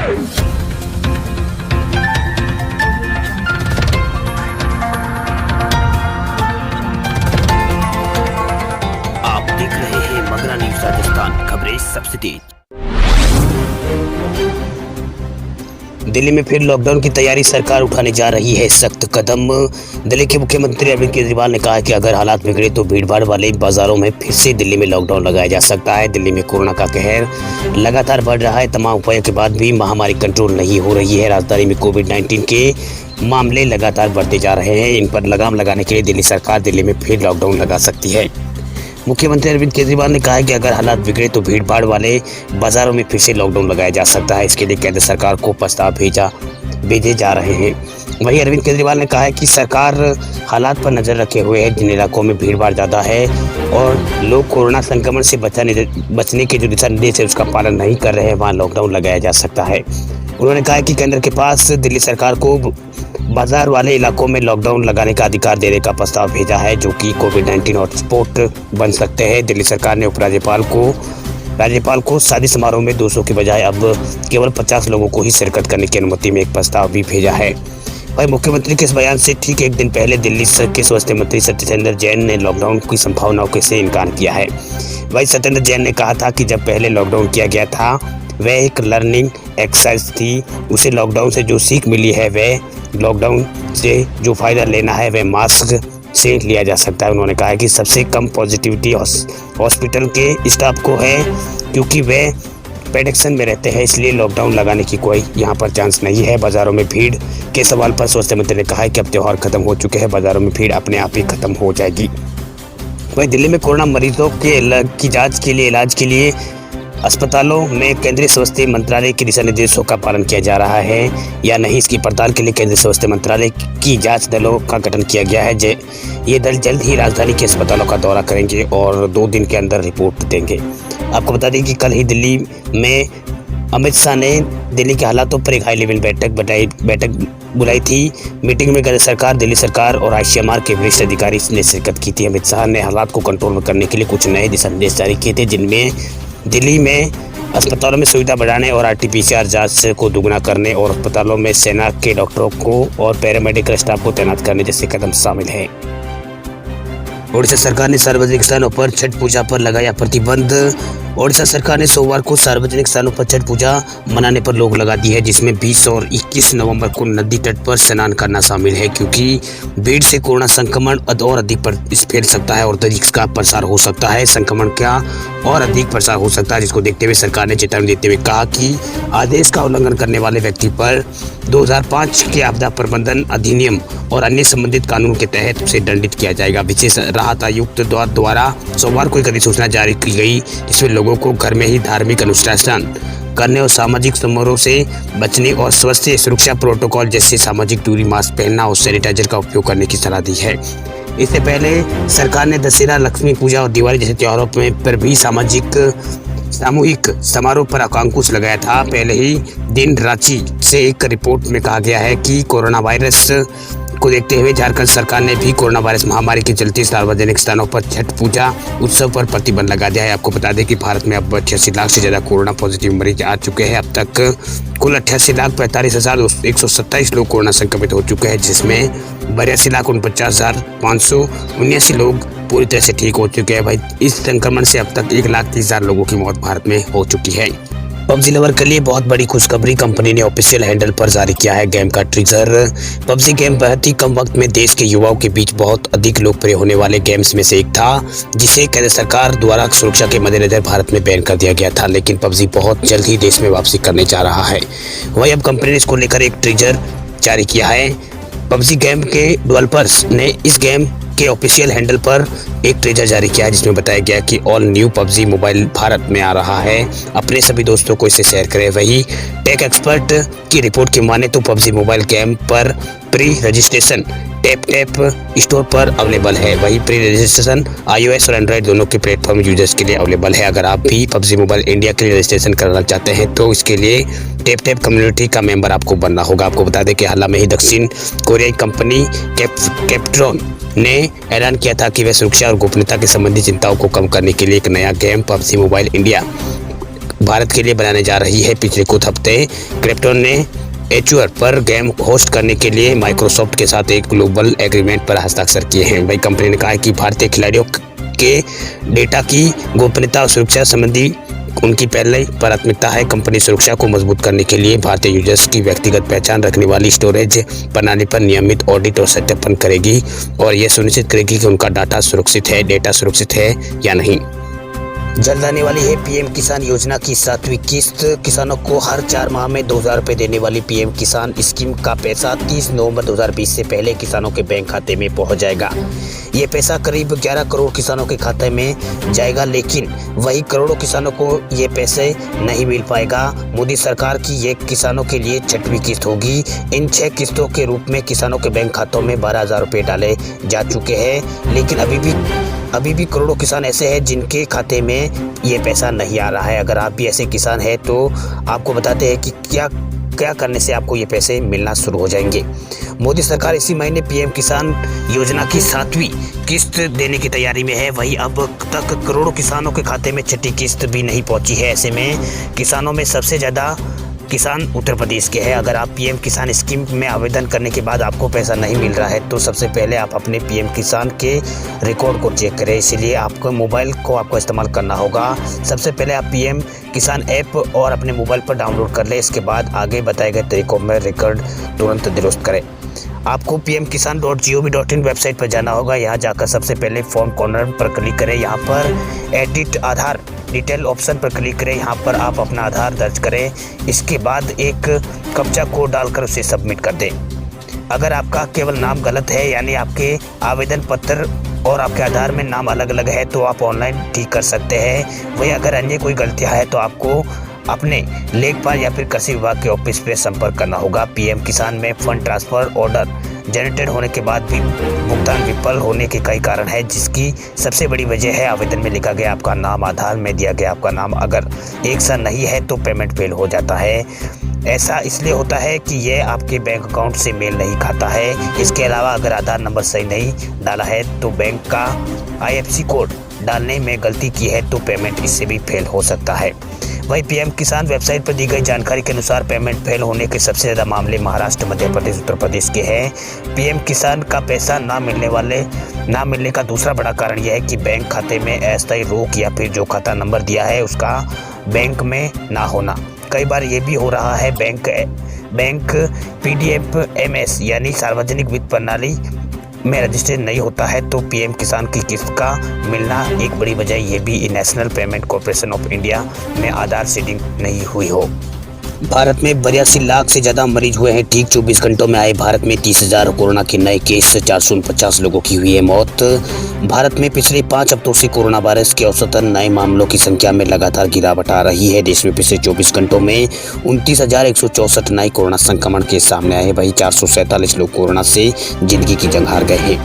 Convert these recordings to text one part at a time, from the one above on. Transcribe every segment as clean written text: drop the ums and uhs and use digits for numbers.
आप देख रहे हैं मगरा न्यूज राजस्थान, खबरें सबसे तेज। दिल्ली में फिर लॉकडाउन की तैयारी, सरकार उठाने जा रही है सख्त कदम। दिल्ली के मुख्यमंत्री अरविंद केजरीवाल ने कहा है कि अगर हालात बिगड़े तो भीड़भाड़ वाले बाजारों में फिर से दिल्ली में लॉकडाउन लगाया जा सकता है। दिल्ली में कोरोना का कहर लगातार बढ़ रहा है। तमाम उपायों के बाद भी महामारी कंट्रोल नहीं हो रही है। राजधानी में कोविड-19 के मामले लगातार बढ़ते जा रहे हैं। इन पर लगाम लगाने के लिए दिल्ली सरकार दिल्ली में फिर लॉकडाउन लगा सकती है। मुख्यमंत्री अरविंद केजरीवाल ने कहा है कि अगर हालात बिगड़े तो भीड़भाड़ वाले बाजारों में फिर से लॉकडाउन लगाया जा सकता है। इसके लिए केंद्र सरकार को प्रस्ताव भेजे जा रहे हैं। वहीं अरविंद केजरीवाल ने कहा है कि सरकार हालात पर नजर रखे हुए है। जिन इलाकों में भीड़भाड़ ज़्यादा है और लोग कोरोना संक्रमण से बचने के जो दिशा निर्देश है उसका पालन नहीं कर रहे हैं, वहाँ लॉकडाउन लगाया जा सकता है। उन्होंने कहा कि केंद्र के पास दिल्ली सरकार को बाजार वाले इलाकों में लॉकडाउन लगाने का अधिकार देने का प्रस्ताव भेजा है, जो कि कोविड-19 हॉटस्पॉट बन सकते हैं। दिल्ली सरकार ने राज्यपाल को शादी समारोह में 200 के बजाय अब केवल 50 लोगों को ही शिरकत करने की अनुमति में एक प्रस्ताव भी भेजा है। वहीं मुख्यमंत्री के इस बयान से ठीक एक दिन पहले दिल्ली के स्वास्थ्य मंत्री सत्येंद्र जैन ने लॉकडाउन की संभावनाओं से इनकार किया है। वहीं सत्येंद्र जैन ने कहा था कि जब पहले लॉकडाउन किया गया था वह एक लर्निंग एक्सरसाइज थी। उसे लॉकडाउन से जो सीख मिली है, वह लॉकडाउन से जो फ़ायदा लेना है वह मास्क से लिया जा सकता है। उन्होंने कहा कि सबसे कम पॉजिटिविटी हॉस्पिटल के स्टाफ को है, क्योंकि वे प्रेडिक्शन में रहते हैं, इसलिए लॉकडाउन लगाने की कोई यहाँ पर चांस नहीं है। बाज़ारों में भीड़ के सवाल पर स्वास्थ्य मंत्री ने कहा है कि अब त्यौहार खत्म हो चुके हैं, बाज़ारों में भीड़ अपने आप ही खत्म हो जाएगी। वहीं दिल्ली में कोरोना मरीजों की जाँच के लिए इलाज के लिए अस्पतालों में केंद्रीय स्वास्थ्य मंत्रालय के दिशा निर्देशों का पालन किया जा रहा है या नहीं, इसकी पड़ताल के लिए केंद्रीय स्वास्थ्य मंत्रालय की जांच दलों का गठन किया गया है। ये दल जल्द ही राजधानी के अस्पतालों का दौरा करेंगे और 2 दिन के अंदर रिपोर्ट देंगे। आपको बता दें कि कल ही दिल्ली में अमित शाह ने दिल्ली के हालातों पर एक हाई लेवल बैठक बुलाई थी। मीटिंग में केंद्र सरकार, दिल्ली सरकार और ICMR के वरिष्ठ अधिकारी ने शिरकत की थी। अमित शाह ने हालात को कंट्रोल करने के लिए कुछ नए दिशा निर्देश जारी किए थे, जिनमें दिल्ली में अस्पतालों में सुविधा बढ़ाने और RT-PCR जांच को दुगना करने और अस्पतालों में सेना के डॉक्टरों को और पैरामेडिकल स्टाफ को तैनात करने जैसे कदम शामिल हैं। ओडिशा सरकार ने सार्वजनिक स्थानों पर छठ पूजा पर लगाया प्रतिबंध। ओडिशा सरकार ने सोमवार को सार्वजनिक स्थानों पर छठ पूजा मनाने पर रोक लगा दी है, जिसमें 20 और 21 नवंबर को नदी तट पर स्नान करना शामिल है, क्योंकि भीड़ से कोरोना संक्रमण और अधिक फैल सकता है और अधिक का प्रसार हो सकता है। संक्रमण का और अधिक प्रसार हो सकता है, जिसको देखते हुए सरकार ने चेतावनी देते हुए कहा कि आदेश का उल्लंघन करने वाले व्यक्ति पर 2005 के आपदा प्रबंधन अधिनियम और अन्य संबंधित कानून के तहत उसे दंडित किया जाएगा। विशेष राहत आयुक्त द्वारा सोमवार को एक अधिसूचना जारी की गई, जिसमें लोगों को घर में ही धार्मिक अनुष्ठान करने और सामाजिक समारोह से बचने और स्वास्थ्य सुरक्षा प्रोटोकॉल जैसे सामाजिक दूरी, मास्क पहनना और सैनिटाइजर का उपयोग करने की सलाह दी है। इससे पहले सरकार ने दशहरा, लक्ष्मी पूजा और दिवाली जैसे त्योहारों पर भी सामूहिक समारोह पर अंकुश लगाया था। पहले ही दिन रांची से एक रिपोर्ट में कहा गया है कि कोरोना वायरस को देखते हुए झारखंड सरकार ने भी कोरोना वायरस महामारी के चलते सार्वजनिक स्थानों पर छठ पूजा उत्सव पर प्रतिबंध लगा दिया है। आपको बता दें कि भारत में अब 88 लाख से ज्यादा कोरोना पॉजिटिव मरीज आ चुके हैं। अब तक कुल 88,45,127 लोग कोरोना संक्रमित हो चुके हैं, जिसमें 82,49,579 लोग पूरी तरह से ठीक हो चुके हैं। भाई, इस संक्रमण से अब तक 1,30,000 लोगों की मौत भारत में हो चुकी है। पबजी लवर के लिए बहुत बड़ी खुशखबरी, कंपनी ने ऑफिशियल हैंडल पर जारी किया है गेम का ट्रीजर। पबजी गेम बहुत ही कम वक्त में देश के युवाओं के बीच बहुत अधिक लोकप्रिय होने वाले गेम्स में से एक था, जिसे केंद्र सरकार द्वारा सुरक्षा के मद्देनजर भारत में बैन कर दिया गया था, लेकिन पबजी बहुत जल्द ही देश में वापसी करने जा रहा है। वही अब कंपनी ने इसको लेकर एक ट्रीजर जारी किया है। पबजी गेम के डेवलपर्स ने इस गेम के ऑफिशियल हैंडल पर एक ट्रेजर जारी किया है, जिसमें बताया गया कि all new PUBG mobile Bharat में आ रहा है। अपने सभी दोस्तों को इसे शेयर करें। वही टेक एक्सपर्ट की रिपोर्ट की माने तो पबजी मोबाइल गेम पर प्री रजिस्ट्रेशन टैप स्टोर पर अवेलेबल है। वही प्री रजिस्ट्रेशन iOS और एंड्रॉइड दोनों के प्लेटफॉर्म यूजर्स के लिए अवेलेबल है। अगर आप भी पबजी मोबाइल इंडिया के लिए रजिस्ट्रेशन करना चाहते हैं तो इसके लिए टैप कम्युनिटी का मेंबर आपको बनना होगा। आपको बता दें कि हाल में ही दक्षिण कोरियाई कंपनी कैप्ट्रॉन ने ऐलान किया था कि वह सुरक्षा और गोपनीयता के संबंधी चिंताओं को कम करने के लिए एक नया game PUBG mobile India Bharat के लिए बनाने जा रही है। पिछले कुछ हफ्ते क्रिप्टन ने एजुअर पर गेम होस्ट करने के लिए माइक्रोसॉफ्ट के साथ एक ग्लोबल एग्रीमेंट पर हस्ताक्षर किए हैं। वही कंपनी ने कहा है कि भारतीय खिलाड़ियों के डेटा की गोपनीयता और सुरक्षा संबंधी उनकी पहले प्राथमिकता है। कंपनी सुरक्षा को मजबूत करने के लिए भारतीय यूजर्स की व्यक्तिगत पहचान रखने वाली स्टोरेज प्रणाली पर नियमित ऑडिट और सत्यापन करेगी और यह सुनिश्चित करेगी कि उनका डेटा सुरक्षित है या नहीं। जल्द आने वाली है पीएम किसान योजना की 7वीं किस्त। किसानों को हर 4 माह में 2,000 रुपये देने वाली पीएम किसान स्कीम का पैसा 30 नवंबर 2020 से पहले किसानों के बैंक खाते में पहुंच जाएगा। ये पैसा करीब 11 करोड़ किसानों के खाते में जाएगा, लेकिन वही करोड़ों किसानों को ये पैसे नहीं मिल पाएगा। मोदी सरकार की ये किसानों के लिए 6वीं किस्त होगी। इन 6 किस्तों के रूप में किसानों के बैंक खातों में 12,000 रुपये डाले जा चुके हैं, लेकिन अभी भी करोड़ों किसान ऐसे हैं जिनके खाते में ये पैसा नहीं आ रहा है। अगर आप भी ऐसे किसान हैं तो आपको बताते हैं कि क्या करने से आपको ये पैसे मिलना शुरू हो जाएंगे। मोदी सरकार इसी महीने पीएम किसान योजना की 7वीं किस्त देने की तैयारी में है। वहीं अब तक करोड़ों किसानों के खाते में 6ठी किस्त भी नहीं पहुंची है। ऐसे में किसानों में सबसे ज़्यादा किसान उत्तर प्रदेश के हैं। अगर आप पीएम किसान स्कीम में आवेदन करने के बाद आपको पैसा नहीं मिल रहा है तो सबसे पहले आप अपने पीएम किसान के रिकॉर्ड को चेक करें। इसीलिए आपको मोबाइल को इस्तेमाल करना होगा। सबसे पहले आप पीएम किसान ऐप और अपने मोबाइल पर डाउनलोड कर लें। इसके बाद आगे बताए गए तरीकों में रिकॉर्ड तुरंत दुरुस्त करें। आपको pmkisan.gov.in वेबसाइट पर जाना होगा। यहाँ जाकर सबसे पहले फॉर्म कॉर्नर पर क्लिक करें। यहाँ पर एडिट आधार डिटेल ऑप्शन पर क्लिक करें। यहाँ पर आप अपना आधार दर्ज करें। इसके बाद एक कब्जा कोड डालकर उसे सबमिट कर दें। अगर आपका केवल नाम गलत है, यानी आपके आवेदन पत्र और आपके आधार में नाम अलग अलग है, तो आप ऑनलाइन ठीक कर सकते हैं। वही अगर अन्य कोई गलतियाँ है तो आपको अपने लेखपाल या फिर कृषि विभाग के ऑफिस पे संपर्क करना होगा। पीएम किसान में फंड ट्रांसफर ऑर्डर जनरेटेड होने के बाद भी भुगतान विफल होने के कई कारण है, जिसकी सबसे बड़ी वजह है आवेदन में लिखा गया आपका नाम, आधार में दिया गया आपका नाम अगर एक सा नहीं है तो पेमेंट फेल हो जाता है। ऐसा इसलिए होता है कि यह आपके बैंक अकाउंट से मेल नहीं खाता है। इसके अलावा अगर आधार नंबर सही नहीं डाला है तो बैंक का IFSC कोड डालने में गलती की है तो पेमेंट इससे भी फेल हो सकता है। वहीं पीएम किसान वेबसाइट पर दी गई जानकारी के अनुसार पेमेंट फेल होने के सबसे ज़्यादा मामले महाराष्ट्र, मध्य प्रदेश, उत्तर प्रदेश के हैं। पीएम किसान का पैसा ना मिलने का दूसरा बड़ा कारण यह है कि बैंक खाते में अस्थायी रोक या फिर जो खाता नंबर दिया है उसका बैंक में ना होना। कई बार ये भी हो रहा है बैंक PDFMS यानी सार्वजनिक वित्त प्रणाली में रजिस्टर्ड नहीं होता है, तो पीएम किसान की किस्त का मिलना एक बड़ी वजह ये भी national payment corporation of India में आधार सीडिंग नहीं हुई हो। भारत में 82 लाख से ज़्यादा मरीज हुए हैं। ठीक 24 घंटों में आए भारत में 30,000 कोरोना के नए केस, 449 लोगों की हुई है मौत। भारत में पिछले 5 हफ्तों से कोरोना वायरस के औसतन नए मामलों की संख्या में लगातार गिरावट आ रही है। देश में पिछले 24 घंटों में 29,164 नए कोरोना संक्रमण के सामने आए। वहीं 447 लोग कोरोना से जिंदगी की जंग हार गए हैं।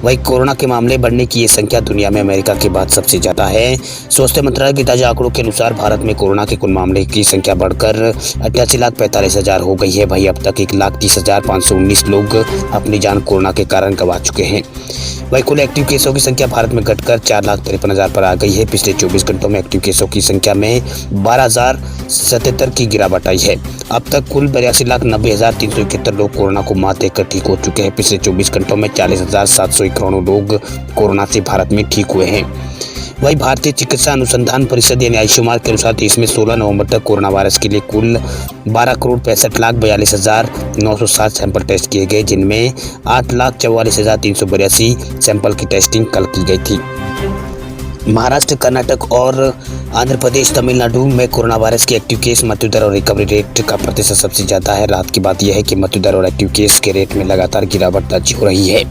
वहीं कोरोना के मामले बढ़ने की ये संख्या दुनिया में अमेरिका के बाद सबसे ज़्यादा है। स्वास्थ्य मंत्रालय के ताज़ा आंकड़ों के अनुसार भारत में कोरोना के कुल मामले की संख्या बढ़कर 88,45,000 हो गई है। वहीं अब तक 1,30,519 लोग अपनी जान कोरोना के कारण गंवा चुके हैं। वहीं कुल एक्टिव केसों की संख्या भारत में घटकर 4,53,000 पर आ गई है। पिछले 24 घंटों में एक्टिव केसों की संख्या में 12,077 की गिरावट आई है। अब तक कुल 82,90,371 लोग कोरोना को मात देकर ठीक हो चुके हैं। पिछले 24 घंटों में 40,791 लोग कोरोना से भारत में ठीक हुए हैं। वहीं भारतीय चिकित्सा अनुसंधान परिषद यानी आयुष्मान के अनुसार देश में 16 नवंबर तक कोरोना वायरस के लिए कुल 12,65,42,907 सैंपल टेस्ट किए गए, जिनमें 8,44,382 सैंपल की टेस्टिंग कल की गई थी। महाराष्ट्र, कर्नाटक और आंध्र प्रदेश, तमिलनाडु में कोरोना वायरस के एक्टिव केस, मृत्यु दर और रिकवरी रेट का प्रतिशत सबसे ज़्यादा है। राहत की बात यह है कि मृत्यु दर और एक्टिव केस के रेट में लगातार गिरावट दर्ज हो रही है।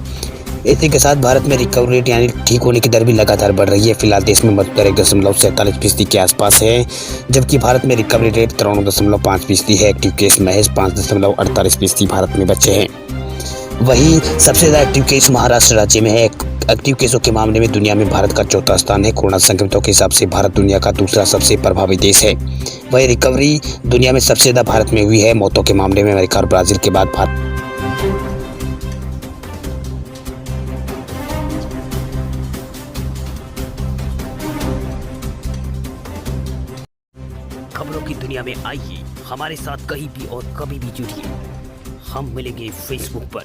इसी के साथ भारत में रिकवरी रेट यानी ठीक होने की दर भी लगातार बढ़ रही है। फिलहाल देश में मृत्यु दर 1.47% के आसपास है, जबकि भारत में रिकवरी रेट 93.5% है। एक्टिव केस महज 5.48% भारत में बचे हैं। वहीं सबसे ज़्यादा एक्टिव केस महाराष्ट्र राज्य में है। एक्टिव केसों के मामले में दुनिया में भारत का 4था स्थान है। कोरोना संक्रमितों के हिसाब से भारत दुनिया का दूसरा सबसे प्रभावी देश है। वहीं रिकवरी दुनिया में सबसे ज़्यादा भारत में हुई है। मौतों के मामले में अमेरिका और ब्राजील के बाद भारत आइए हमारे साथ कहीं भी और कभी भी जुड़िए। हम मिलेंगे फेसबुक पर,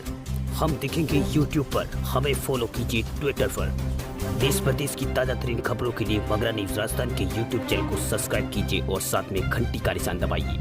हम दिखेंगे यूट्यूब पर, हमें फॉलो कीजिए ट्विटर पर। देश प्रदेश की ताजा तरीन खबरों के लिए मगरा न्यूज राजस्थान के यूट्यूब चैनल को सब्सक्राइब कीजिए और साथ में घंटी का निशान दबाइए।